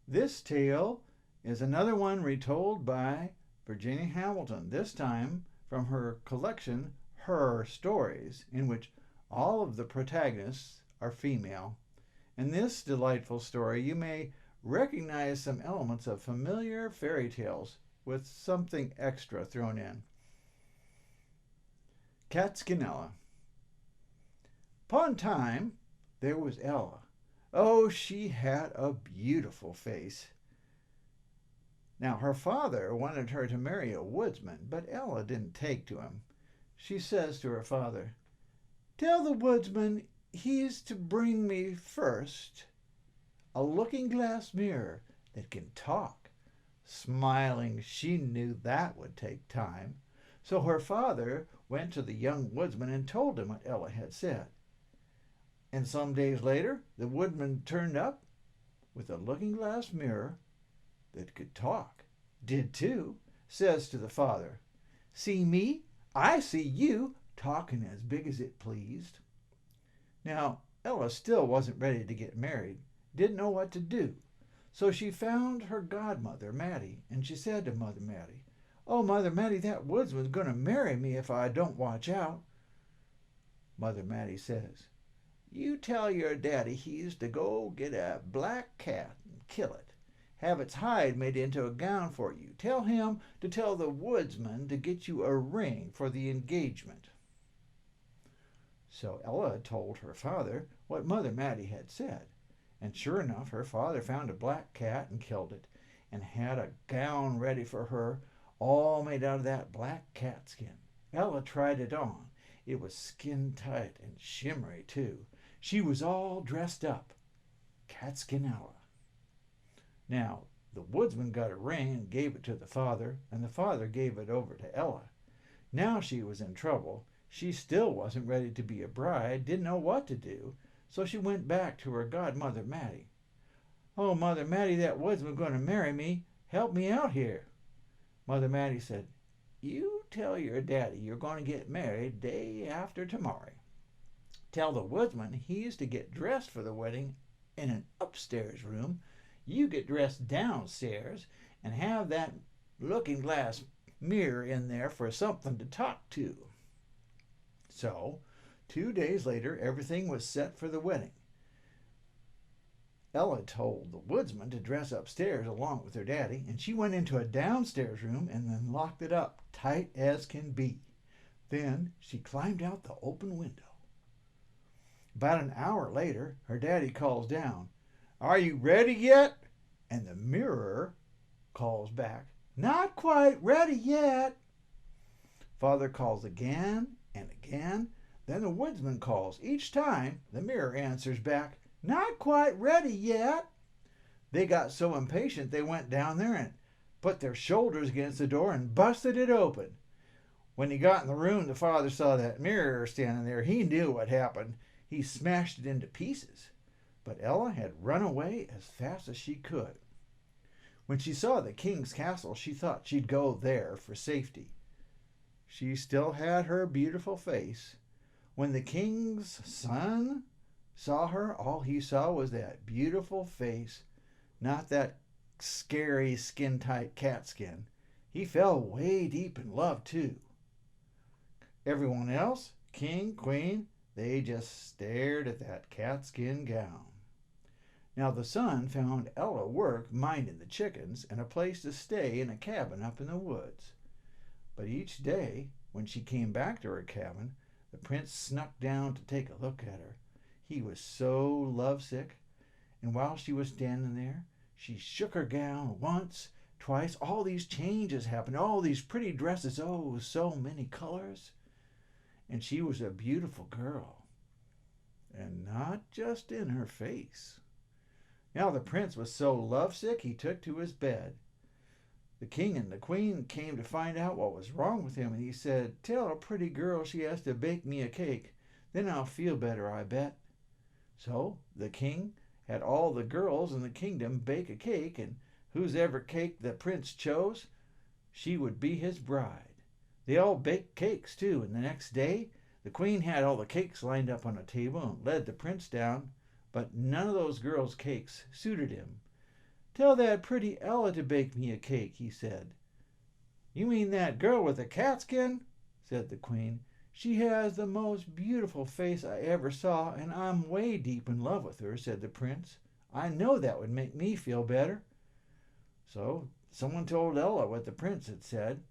This tale is another one retold by Virginia Hamilton, this time from her collection Her Stories, in which all of the protagonists are female. In this delightful story, you may recognize some elements of familiar fairy tales with something extra thrown in. Catskinella. Upon time, there was Ella. Oh, she had a beautiful face. Now, her father wanted her to marry a woodsman, but Ella didn't take to him. She says to her father, "Tell the woodsman he's to bring me first a looking glass mirror that can talk." Smiling, she knew that would take time. So her father went to the young woodsman and told him what Ella had said. And some days later, the woodman turned up with a looking glass mirror that could talk. Did too. Says to the father, "See me? I see you," talking as big as it pleased. Now, Ella still wasn't ready to get married, didn't know what to do. So she found her godmother, Mattie, and she said to Mother Mattie, "Oh, Mother Mattie, that woodsman's going to marry me if I don't watch out." Mother Mattie says, "You tell your daddy he's to go get a black cat and kill it. Have its hide made into a gown for you. Tell him to tell the woodsman to get you a ring for the engagement." So Ella told her father what Mother Mattie had said. And sure enough, her father found a black cat and killed it, and had a gown ready for her, all made out of that black cat skin. Ella tried it on. It was skin tight and shimmery too. She was all dressed up. Catskinella. Now, the woodsman got a ring and gave it to the father, and the father gave it over to Ella. Now she was in trouble. She still wasn't ready to be a bride, didn't know what to do, so she went back to her godmother Mattie. "Oh, Mother Mattie, that woodsman's going to marry me. Help me out here." Mother Mattie said, "You tell your daddy you're going to get married day after tomorrow. Tell the woodsman he's to get dressed for the wedding in an upstairs room. You get dressed downstairs and have that looking glass mirror in there for something to talk to." So, 2 days later, everything was set for the wedding. Ella told the woodsman to dress upstairs along with her daddy, and she went into a downstairs room and then locked it up tight as can be. Then she climbed out the open window. About an hour later, her daddy calls down, "Are you ready yet?" And the mirror calls back, "Not quite ready yet." Father calls again and again. Then the woodsman calls. Each time, the mirror answers back, "Not quite ready yet." They got so impatient they went down there and put their shoulders against the door and busted it open. When he got in the room, the father saw that mirror standing there. He knew what happened. He smashed it into pieces. But Ella had run away as fast as she could. When she saw the king's castle, she thought she'd go there for safety. She still had her beautiful face. When the king's son saw her, all he saw was that beautiful face, not that scary skin-tight cat skin. He fell way deep in love, too. Everyone else, king, queen, they just stared at that catskin gown. Now the son found Ella work minding the chickens and a place to stay in a cabin up in the woods. But each day, when she came back to her cabin, the prince snuck down to take a look at her. He was so lovesick, and while she was standing there, she shook her gown once, twice. All these changes happened, all these pretty dresses, oh, so many colors. And she was a beautiful girl, and not just in her face. Now the prince was so lovesick he took to his bed. The king and the queen came to find out what was wrong with him, and he said, "Tell a pretty girl she has to bake me a cake. Then I'll feel better, I bet." So the king had all the girls in the kingdom bake a cake, and whosever cake the prince chose, she would be his bride. They all baked cakes, too, and the next day the queen had all the cakes lined up on a table and led the prince down, but none of those girls' cakes suited him. "Tell that pretty Ella to bake me a cake," he said. "You mean that girl with the catskin?" said the queen. "She has the most beautiful face I ever saw, and I'm way deep in love with her," said the prince. "I know that would make me feel better." So someone told Ella what the prince had said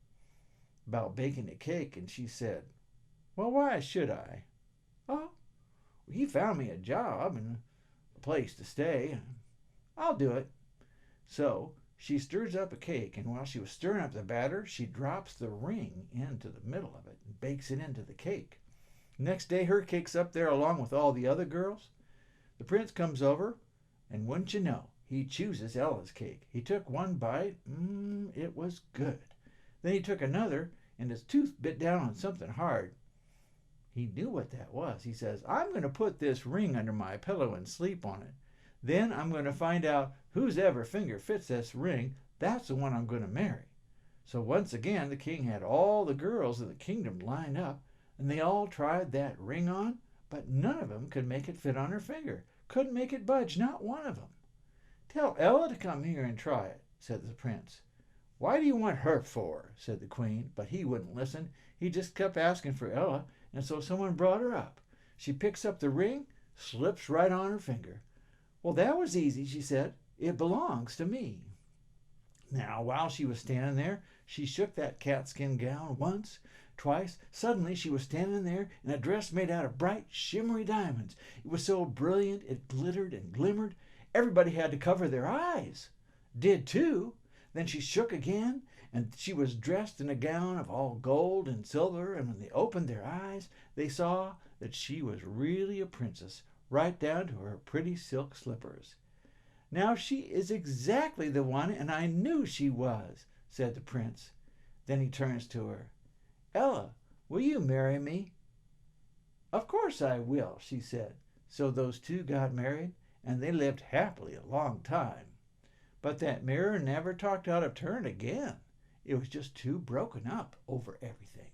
about baking a cake, and she said, "Well, why should I? Oh, he found me a job and a place to stay. I'll do it." So she stirs up a cake, and while she was stirring up the batter, she drops the ring into the middle of it and bakes it into the cake. Next day, her cake's up there along with all the other girls. The prince comes over, and wouldn't you know, he chooses Ella's cake. He took one bite. It was good. Then he took another, and his tooth bit down on something hard. He knew what that was. He says, "I'm going to put this ring under my pillow and sleep on it. Then I'm going to find out whose ever finger fits this ring. That's the one I'm going to marry." So once again, the king had all the girls of the kingdom lined up, and they all tried that ring on, but none of them could make it fit on her finger. Couldn't make it budge, not one of them. "Tell Ella to come here and try it," said the prince. "Why do you want her for?" said the queen, but he wouldn't listen. He just kept asking for Ella, and so someone brought her up. She picks up the ring, slips right on her finger. "Well, that was easy," she said. "It belongs to me." Now, while she was standing there, she shook that catskin gown once, twice. Suddenly she was standing there in a dress made out of bright, shimmery diamonds. It was so brilliant it glittered and glimmered. Everybody had to cover their eyes. Did too. Then she shook again, and she was dressed in a gown of all gold and silver, and when they opened their eyes, they saw that she was really a princess, right down to her pretty silk slippers. "Now she is exactly the one, and I knew she was," said the prince. Then he turns to her. "Ella, will you marry me?" "Of course I will," she said. So those two got married, and they lived happily a long time. But that mirror never talked out of turn again. It was just too broken up over everything.